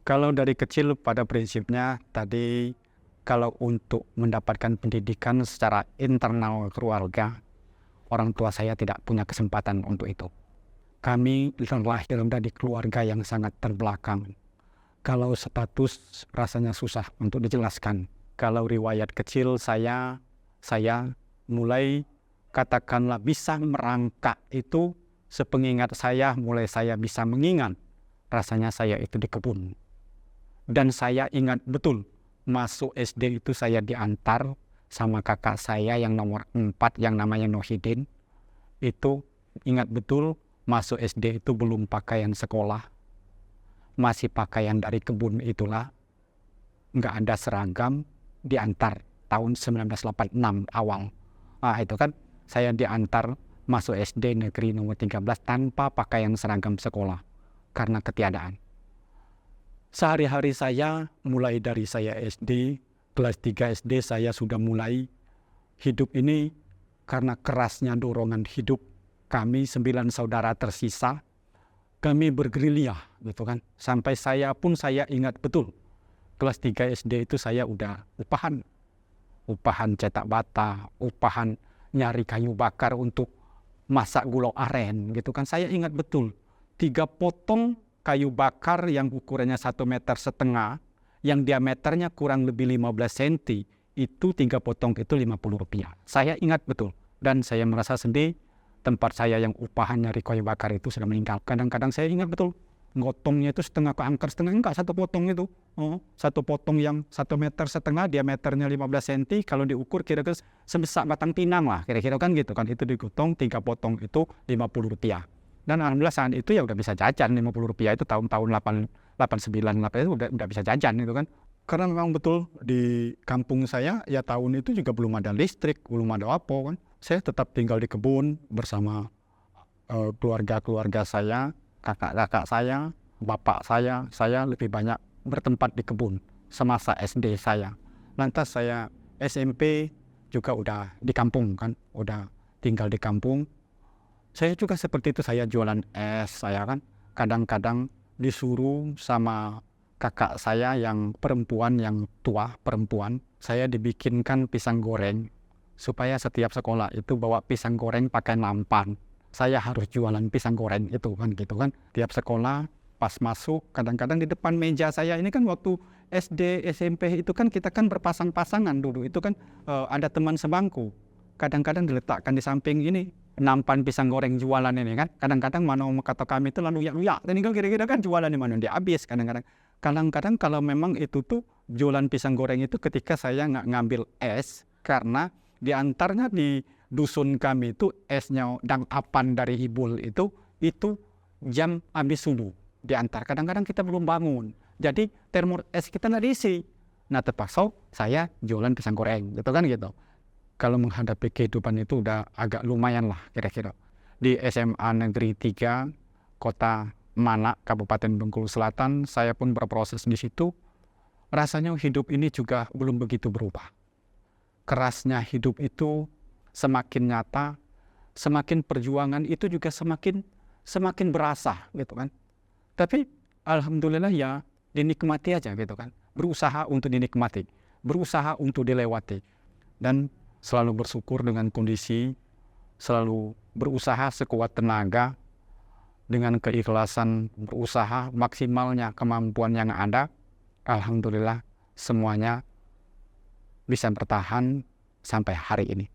Kalau dari kecil pada prinsipnya tadi, kalau untuk mendapatkan pendidikan secara internal keluarga, orang tua saya tidak punya kesempatan untuk itu. Kami lahir dari keluarga yang sangat terbelakang. Kalau status rasanya susah untuk dijelaskan. Kalau riwayat kecil saya mulai katakanlah bisa merangkak itu sepengingat saya, mulai saya bisa mengingat. Rasanya saya itu di kebun. Dan saya ingat betul, masuk SD itu saya diantar sama kakak saya yang nomor 4 yang namanya Nohidin. Itu ingat betul, masuk SD itu belum pakaian sekolah, masih pakaian dari kebun itulah, nggak ada seragam, diantar tahun 1986 awal. Itu kan saya diantar masuk SD negeri nomor 13 tanpa pakaian seragam sekolah karena ketiadaan. Sehari-hari saya, mulai dari saya SD, kelas 3 SD saya sudah mulai hidup ini karena kerasnya dorongan hidup. Kami 9 saudara tersisa, kami bergerilya gitu kan. Sampai saya ingat betul, kelas 3 SD itu saya udah upahan cetak bata, upahan nyari kayu bakar untuk masak gulai aren gitu kan. Saya ingat betul, 3 potong kayu bakar yang ukurannya 1,5 meter, yang diameternya kurang lebih 15 cm, itu 3 potong itu Rp50. Saya ingat betul, dan saya merasa sedih. Tempat saya yang upahan nyari kayu bakar itu sudah meninggal. Kadang-kadang saya ingat betul, gotongnya itu setengah ke angker setengah, enggak, 1 potong itu. 1 potong yang 1,5 meter, diameternya 15 cm, kalau diukur kira-kira sebesar batang pinang lah, kira-kira kan gitu kan. Itu digotong, 3 potong itu Rp50. Dan alhamdulillah saat itu ya udah bisa jajan Rp50 itu tahun-tahun 89 itu udah bisa jajan itu kan. Karena memang betul di kampung saya ya tahun itu juga belum ada listrik, belum ada apa kan. Saya tetap tinggal di kebun bersama keluarga-keluarga saya, kakak-kakak saya, bapak saya lebih banyak bertempat di kebun semasa SD saya. Lantas saya SMP juga udah di kampung kan, udah tinggal di kampung. Saya juga seperti itu, saya jualan es, saya kan kadang-kadang disuruh sama kakak saya yang perempuan, yang tua perempuan, saya dibikinkan pisang goreng supaya setiap sekolah itu bawa pisang goreng pakai nampan. Saya harus jualan pisang goreng itu kan gitu kan. Tiap sekolah pas masuk, kadang-kadang di depan meja saya ini kan waktu SD SMP itu kan kita kan berpasang-pasangan dulu, itu kan ada teman sebangku. Kadang-kadang diletakkan di samping ini nampan pisang goreng jualan ini kan. Kadang-kadang mana kata kami itu lalu ya dan kan kira-kira kan jualan di mana dia habis kadang-kadang. Kadang-kadang kalau memang itu tuh jualan pisang goreng itu ketika saya nggak ngambil es, karena diantaranya di dusun kami itu esnya dan apan dari ibul itu jam habis subuh diantar. Kadang-kadang kita belum bangun, jadi termos es kita nggak diisi. Nah terpaksa saya jualan pisang goreng gitu kan gitu. Kalau menghadapi kehidupan itu udah agak lumayan lah kira-kira. Di SMA Negeri 3 Kota Manak, Kabupaten Bengkulu Selatan, saya pun berproses di situ. Rasanya hidup ini juga belum begitu berubah. Kerasnya hidup itu semakin nyata, semakin perjuangan itu juga semakin berasa gitu kan. Tapi alhamdulillah ya dinikmati aja gitu kan. Berusaha untuk dinikmati, berusaha untuk dilewati. Dan selalu bersyukur dengan kondisi, selalu berusaha sekuat tenaga, dengan keikhlasan berusaha maksimalnya kemampuan yang ada. Alhamdulillah semuanya bisa bertahan sampai hari ini.